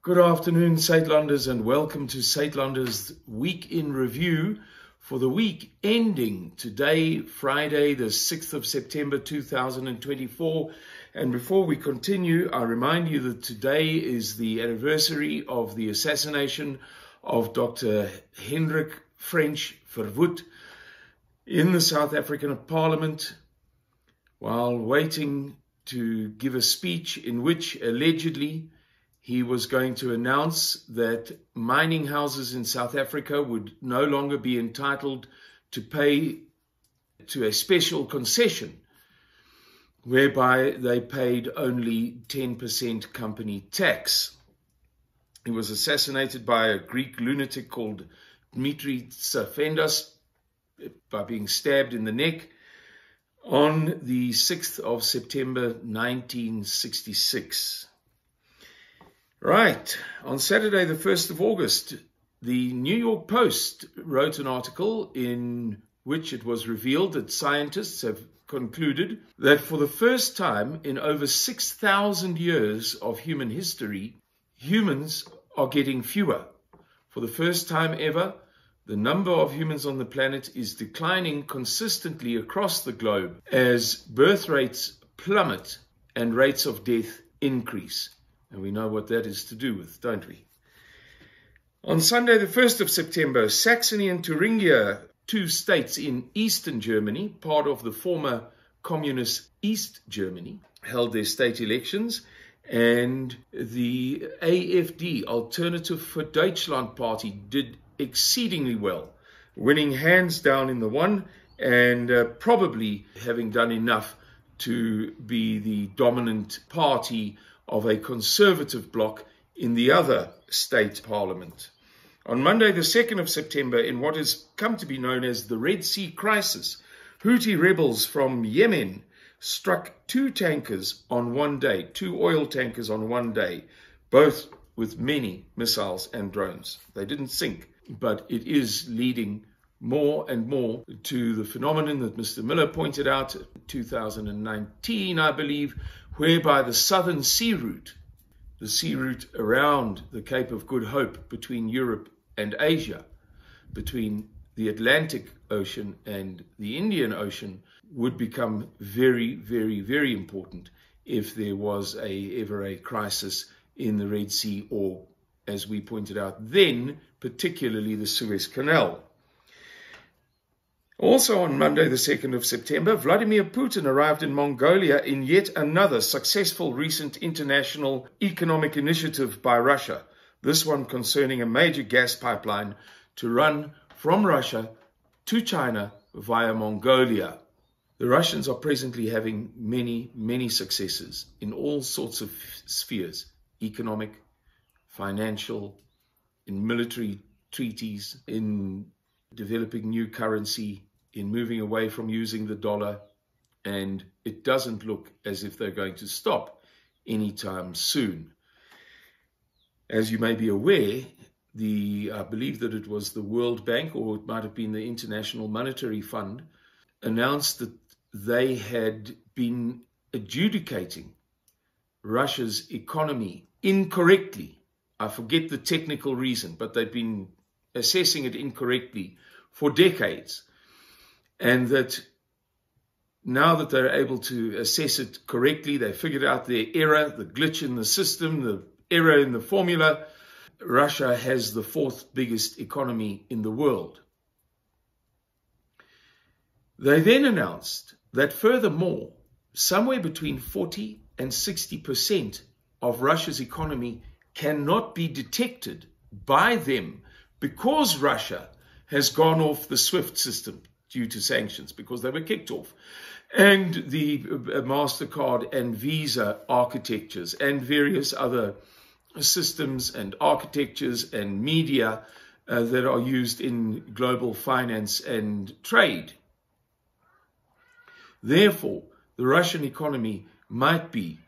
Good afternoon, Suidlanders, and welcome to Suidlanders Week in Review for the week ending today, Friday, the 6th of September 2024. And before we continue, I remind you that today is the anniversary of the assassination of Dr. Hendrik French Verwoerd in the South African Parliament while waiting to give a speech in which allegedly he was going to announce that mining houses in South Africa would no longer be entitled to pay to a special concession whereby they paid only 10% company tax. He was assassinated by a Greek lunatic called Dmitri Tsafendas by being stabbed in the neck on the 6th of September 1966. Right, on Saturday the 1st of August, the New York Post wrote an article in which it was revealed that scientists have concluded that for the first time in over 6,000 years of human history, humans are getting fewer. For the first time ever, the number of humans on the planet is declining consistently across the globe as birth rates plummet and rates of death increase. And we know what that is to do with, don't we? On Sunday, the 1st of September, Saxony and Thuringia, two states in eastern Germany, part of the former communist East Germany, held their state elections. And the AfD, Alternative for Deutschland Party, did exceedingly well, winning hands down in the one and probably having done enough to be the dominant party of a conservative bloc in the other state parliament. On Monday, the 2nd of September, in what has come to be known as the Red Sea crisis, Houthi rebels from Yemen struck two tankers on one day, two oil tankers on one day, both with many missiles and drones. They didn't sink, but it is leading more and more to the phenomenon that Mr. Miller pointed out in 2019, I believe, whereby the southern sea route, the sea route around the Cape of Good Hope between Europe and Asia, between the Atlantic Ocean and the Indian Ocean, would become very, very, very important if there was ever a crisis in the Red Sea or, as we pointed out then, particularly the Suez Canal. Also on Monday, the 2nd of September, Vladimir Putin arrived in Mongolia in yet another successful recent international economic initiative by Russia, this one concerning a major gas pipeline to run from Russia to China via Mongolia. The Russians are presently having many, many successes in all sorts of spheres, economic, financial, in military treaties, in developing new currency, in moving away from using the dollar, and it doesn't look as if they're going to stop anytime soon. As you may be aware, I believe that it was the World Bank, or it might have been the International Monetary Fund, announced that they had been adjudicating Russia's economy incorrectly. I forget the technical reason, but they've been assessing it incorrectly for decades. And that now that they're able to assess it correctly, they figured out their error, the glitch in the system, the error in the formula. Russia has the fourth biggest economy in the world. They then announced that furthermore, somewhere between 40 and 60% of Russia's economy cannot be detected by them because Russia has gone off the SWIFT system due to sanctions, because they were kicked off, and the MasterCard and Visa architectures and various other systems and architectures and media that are used in global finance and trade. Therefore, the Russian economy might be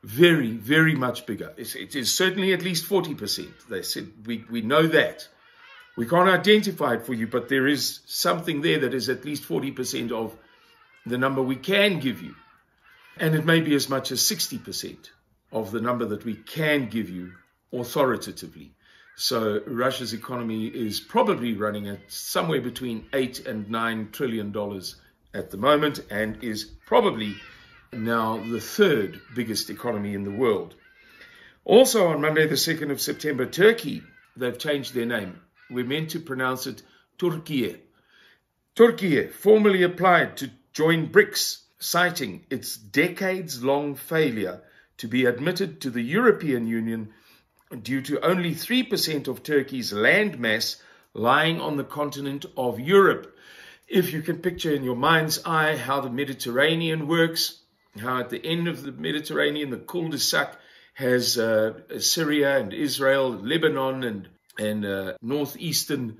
very, very much bigger. It is certainly at least 40%. They said, we know that. We can't identify it for you, but there is something there that is at least 40% of the number we can give you. And it may be as much as 60% of the number that we can give you authoritatively. So Russia's economy is probably running at somewhere between $8 and $9 trillion at the moment, and is probably now the third biggest economy in the world. Also on Monday, the 2nd of September, Turkey, they've changed their name. We're meant to pronounce it Turkiye. Turkiye formally applied to join BRICS, citing its decades-long failure to be admitted to the European Union due to only 3% of Turkey's land mass lying on the continent of Europe. If you can picture in your mind's eye how the Mediterranean works, how at the end of the Mediterranean, the cul-de-sac has Syria and Israel, Lebanon and northeastern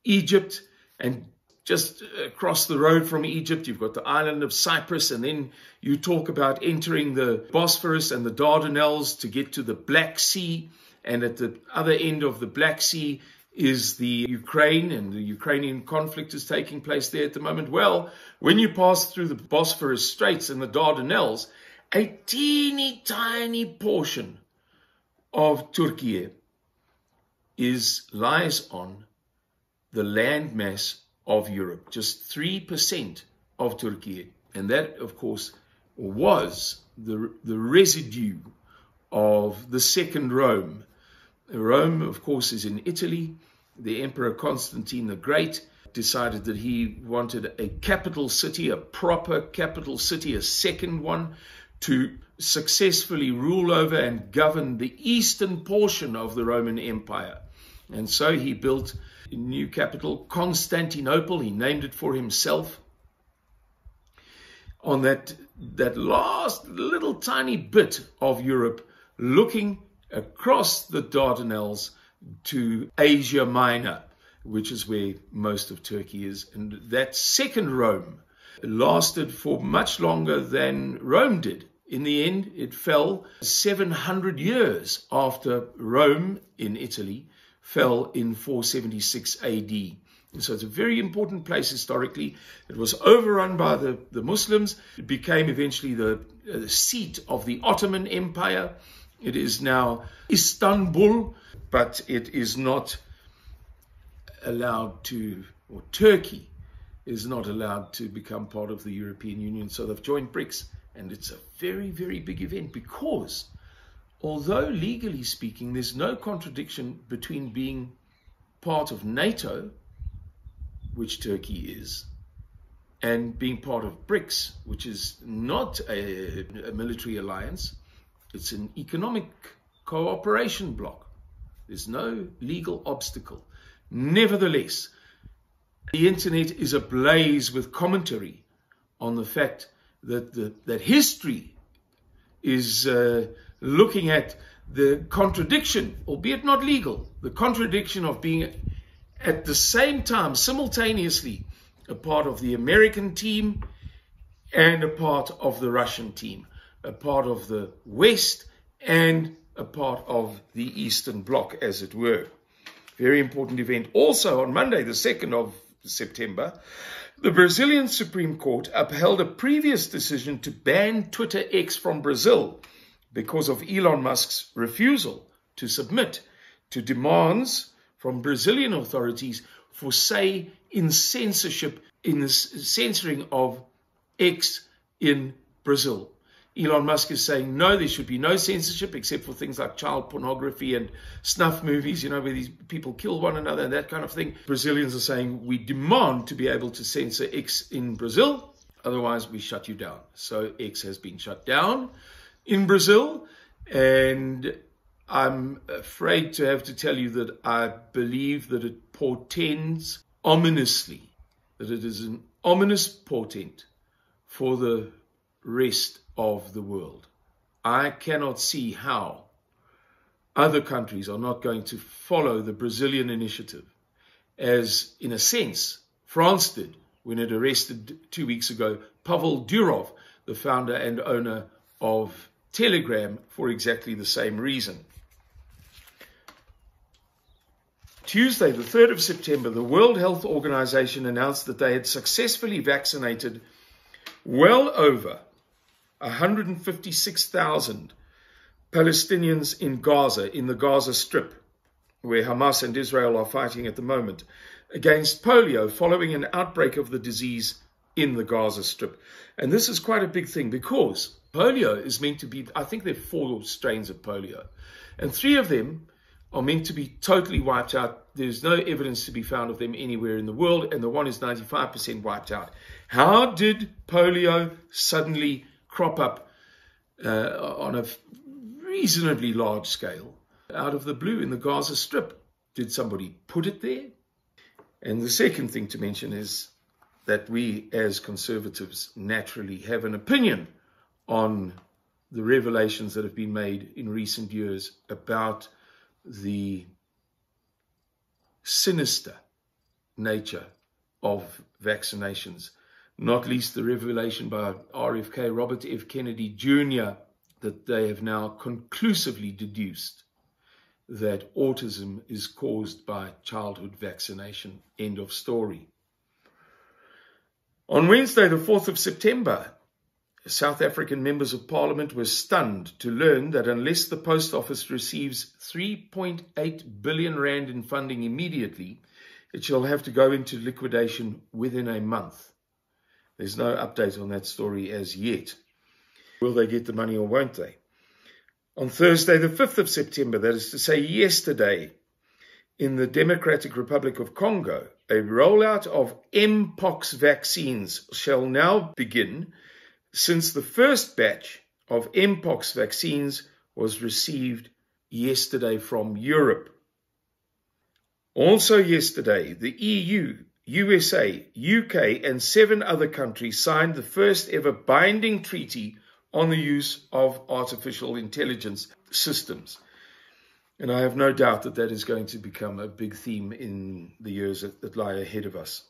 Egypt, and just across the road from Egypt, you've got the island of Cyprus, and then you talk about entering the Bosphorus and the Dardanelles to get to the Black Sea, and at the other end of the Black Sea is the Ukraine, and the Ukrainian conflict is taking place there at the moment. Well, when you pass through the Bosphorus Straits and the Dardanelles, a teeny tiny portion of Turkey lies on the landmass of Europe, just 3% of Turkey. And that, of course, was the residue of the Second Rome. Rome, of course, is in Italy. The Emperor Constantine the Great decided that he wanted a capital city, a proper capital city, a second one, to successfully rule over and govern the eastern portion of the Roman Empire. And so he built a new capital, Constantinople. He named it for himself. On that last little tiny bit of Europe, looking across the Dardanelles to Asia Minor, which is where most of Turkey is. And that second Rome lasted for much longer than Rome did. In the end, it fell 700 years after Rome in Italy fell in 476 AD. And so it's a very important place historically. It was overrun by the Muslims. It became eventually the seat of the Ottoman Empire. It is now Istanbul, but it is not allowed to, or Turkey is not allowed to become part of the European Union. So they've joined BRICS, and it's a very, very big event because although legally speaking, there's no contradiction between being part of NATO, which Turkey is, and being part of BRICS, which is not a military alliance. It's an economic cooperation bloc. There's no legal obstacle. Nevertheless, the internet is ablaze with commentary on the fact that that history is looking at the contradiction, albeit not legal, the contradiction of being at the same time, simultaneously, a part of the American team and a part of the Russian team, a part of the West and a part of the Eastern Bloc, as it were. Very important event. Also on Monday, the 2nd of September, the Brazilian Supreme Court upheld a previous decision to ban Twitter X from Brazil because of Elon Musk's refusal to submit to demands from Brazilian authorities for say in censorship, in the censoring of X in Brazil. Elon Musk is saying, no, there should be no censorship except for things like child pornography and snuff movies, where these people kill one another and that kind of thing. Brazilians are saying, we demand to be able to censor X in Brazil, otherwise we shut you down. So X has been shut down in Brazil, and I'm afraid to have to tell you that I believe that it portends ominously, that it is an ominous portent for the rest of the world. I cannot see how other countries are not going to follow the Brazilian initiative, as in a sense France did when it arrested 2 weeks ago Pavel Durov, the founder and owner of Telegram, for exactly the same reason. Tuesday, the 3rd of September, the World Health Organization announced that they had successfully vaccinated well over 156,000 Palestinians in Gaza, in the Gaza Strip, where Hamas and Israel are fighting at the moment, against polio following an outbreak of the disease in the Gaza Strip. And this is quite a big thing because polio is meant to be, I think there are 4 strains of polio, and 3 of them are meant to be totally wiped out. There's no evidence to be found of them anywhere in the world, and the one is 95% wiped out. How did polio suddenly crop up on a reasonably large scale out of the blue in the Gaza Strip? Did somebody put it there? And the second thing to mention is that we as conservatives naturally have an opinion on the revelations that have been made in recent years about the sinister nature of vaccinations, not least the revelation by RFK, Robert F. Kennedy Jr., that they have now conclusively deduced that autism is caused by childhood vaccination. End of story. On Wednesday, the 4th of September, South African members of parliament were stunned to learn that unless the post office receives 3.8 billion rand in funding immediately, it shall have to go into liquidation within a month. There's no update on that story as yet. Will they get the money or won't they? On Thursday, the 5th of September, that is to say yesterday, in the Democratic Republic of Congo, a rollout of Mpox vaccines shall now begin, since the first batch of Mpox vaccines was received yesterday from Europe. Also yesterday, the EU, USA, UK, and 7 other countries signed the first ever binding treaty on the use of artificial intelligence systems. And I have no doubt that that is going to become a big theme in the years that lie ahead of us.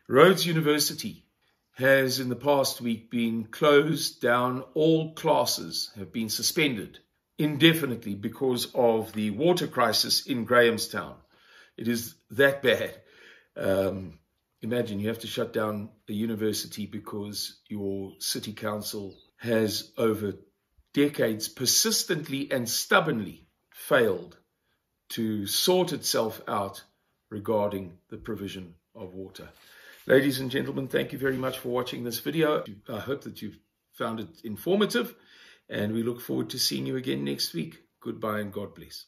Rhodes University has in the past week been closed down. All classes have been suspended indefinitely because of the water crisis in Grahamstown. It is that bad. Imagine you have to shut down a university because your city council has over decades persistently and stubbornly failed to sort itself out regarding the provision of water. Ladies and gentlemen, thank you very much for watching this video. I hope that you've found it informative, and we look forward to seeing you again next week. Goodbye and God bless.